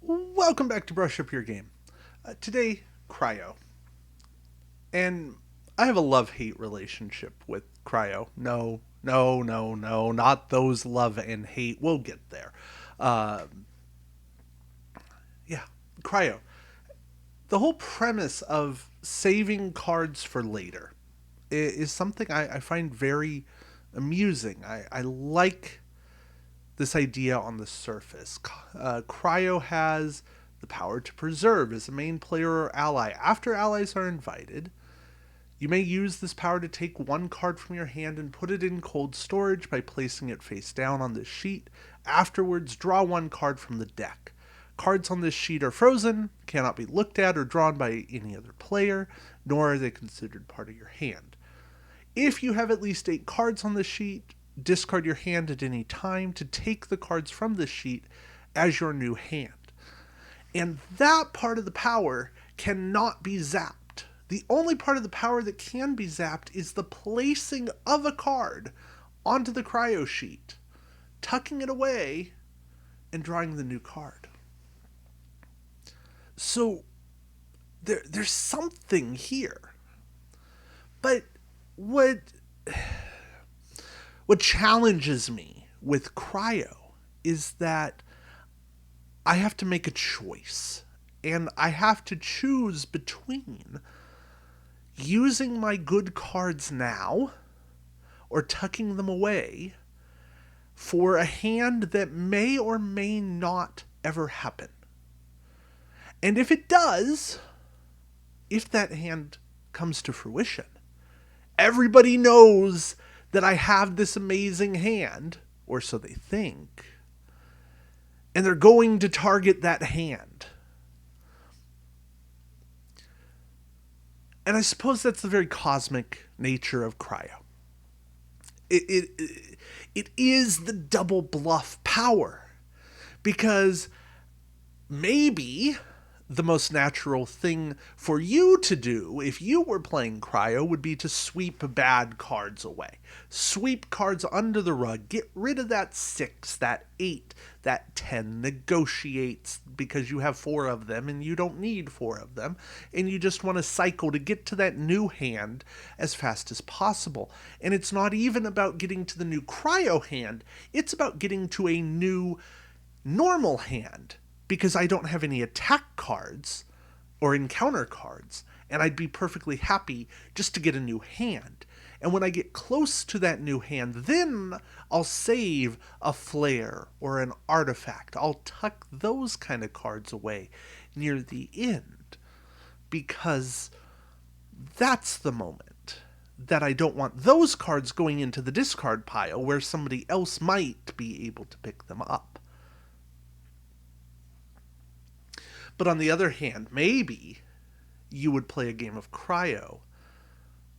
Welcome back to Brush Up Your Game. Today, Cryo. And I have a love-hate relationship with Cryo. No, not those love and hate. We'll get there. Uh, yeah, Cryo. The whole premise of saving cards for later is something I find very amusing. I like this idea on the surface. Cryo has the power to preserve as a main player or ally. After allies are invited, you may use this power to take one card from your hand and put it in cold storage by placing it face down on the sheet. Afterwards, draw one card from the deck. Cards on this sheet are frozen, cannot be looked at or drawn by any other player, nor are they considered part of your hand. If you have at least 8 cards on the sheet, discard your hand at any time to take the cards from the sheet as your new hand. And that part of the power cannot be zapped. The only part of the power that can be zapped is the placing of a card onto the cryo sheet, tucking it away, and drawing the new card. So there's something here. But what challenges me with Cryo is that I have to make a choice. And I have to choose between using my good cards now or tucking them away for a hand that may or may not ever happen. And if it does, if that hand comes to fruition, everybody knows that I have this amazing hand, or so they think, and they're going to target that hand. And I suppose that's the very cosmic nature of Cryo. It is the double bluff power, because maybe the most natural thing for you to do if you were playing Cryo would be to sweep bad cards away. Sweep cards under the rug. Get rid of that 6, that 8, that 10. Negotiates because you have 4 of them and you don't need 4 of them. And you just want to cycle to get to that new hand as fast as possible. And it's not even about getting to the new Cryo hand. It's about getting to a new normal hand, because I don't have any attack cards or encounter cards, and I'd be perfectly happy just to get a new hand. And when I get close to that new hand, then I'll save a flare or an artifact. I'll tuck those kind of cards away near the end, because that's the moment that I don't want those cards going into the discard pile where somebody else might be able to pick them up. But on the other hand, maybe you would play a game of Cryo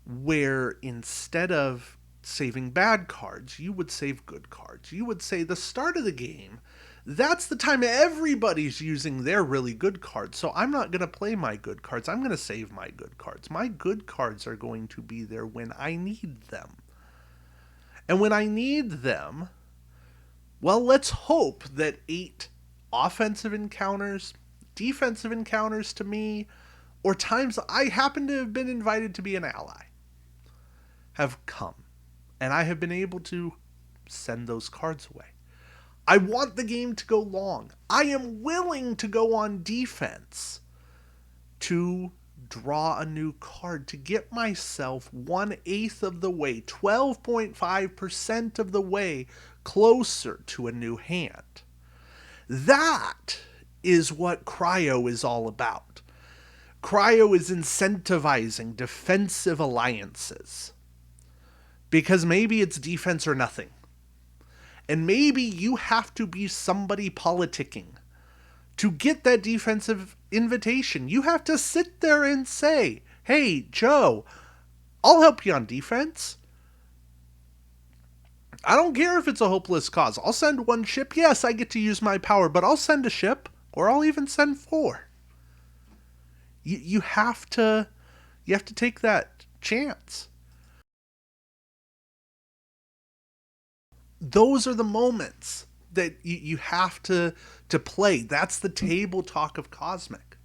where instead of saving bad cards, you would save good cards. You would say the start of the game, that's the time everybody's using their really good cards. So I'm not going to play my good cards. I'm going to save my good cards. My good cards are going to be there when I need them. And when I need them, well, let's hope that 8 offensive encounters, defensive encounters to me, or times I happen to have been invited to be an ally, have come. And I have been able to send those cards away. I want the game to go long. I am willing to go on defense to draw a new card, to get myself 1/8 of the way, 12.5% of the way closer to a new hand. That is what Cryo is all about. Cryo is incentivizing defensive alliances, because maybe it's defense or nothing. And maybe you have to be somebody politicking to get that defensive invitation. You have to sit there and say, hey, Joe, I'll help you on defense. I don't care if it's a hopeless cause. I'll send 1 ship. Yes, I get to use my power, but I'll send a ship. Or I'll even send 4. You have to take that chance. Those are the moments that you have to play. That's the table talk of Cosmic.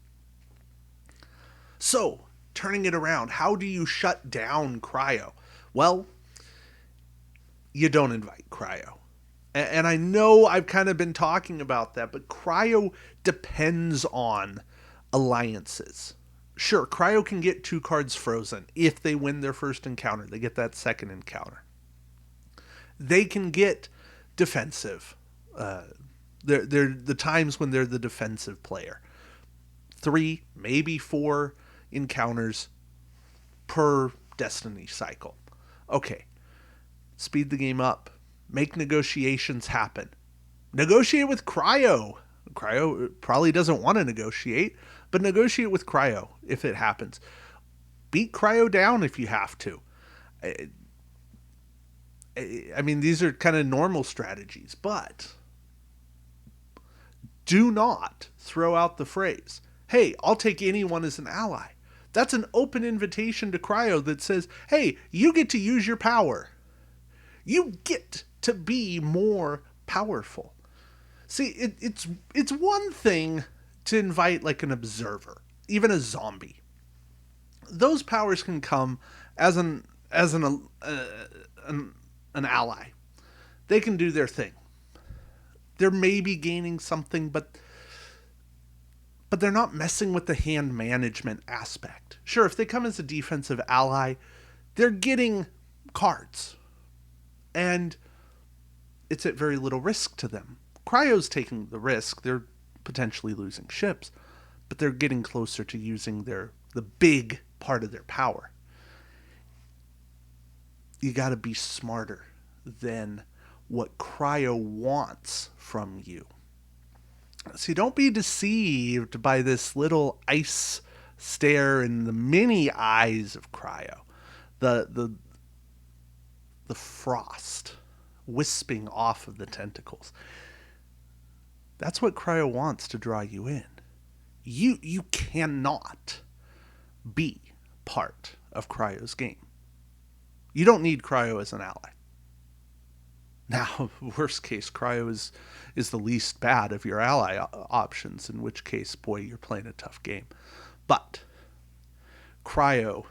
So, turning it around, how do you shut down Cryo? Well, you don't invite Cryo. And I know I've kind of been talking about that, but Cryo depends on alliances. Sure, Cryo can get 2 cards frozen if they win their first encounter. They get that second encounter. They can get defensive. They're the times when they're the defensive player. 3, maybe 4 encounters per Destiny cycle. Okay, speed the game up. Make negotiations happen. Negotiate with Cryo. Cryo probably doesn't want to negotiate, but negotiate with Cryo if it happens. Beat Cryo down if you have to. I mean, these are kind of normal strategies, but do not throw out the phrase, hey, I'll take anyone as an ally. That's an open invitation to Cryo that says, hey, you get to use your power. You get to be more powerful. See, it's one thing to invite like an observer, even a zombie. Those powers can come as an ally. They can do their thing. They're maybe gaining something, but they're not messing with the hand management aspect. Sure, if they come as a defensive ally, they're getting cards. And it's at very little risk to them. Cryo's taking the risk. They're potentially losing ships, but they're getting closer to using the big part of their power. You got to be smarter than what Cryo wants from you. See, don't be deceived by this little ice stare in the mini eyes of Cryo. The frost wisping off of the tentacles. That's what Cryo wants to draw you in. You cannot be part of Cryo's game. You don't need Cryo as an ally. Now, worst case, Cryo is the least bad of your ally options, in which case, boy, you're playing a tough game. But Cryo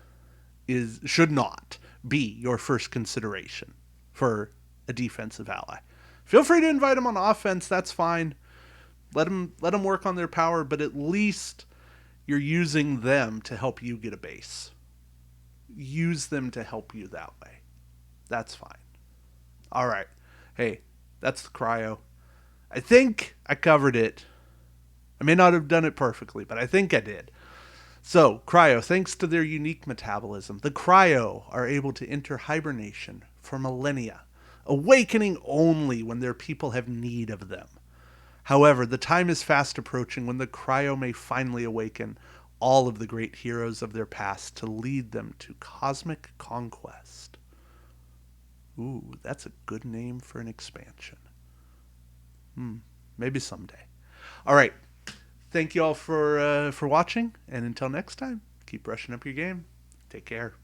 should not be your first consideration for a defensive ally. Feel free to invite them on offense, that's fine. Let them work on their power, but at least you're using them to help you get a base. Use them to help you that way. That's fine. All right. Hey, that's the Cryo. I think I covered it. I may not have done it perfectly, but I think I did. So, Cryo, thanks to their unique metabolism, the Cryo are able to enter hibernation for millennia, awakening only when their people have need of them. However, the time is fast approaching when the Cryo may finally awaken all of the great heroes of their past to lead them to cosmic conquest. Ooh, that's a good name for an expansion. Maybe someday. All right. Thank you all for watching, and until next time, keep brushing up your game. Take care.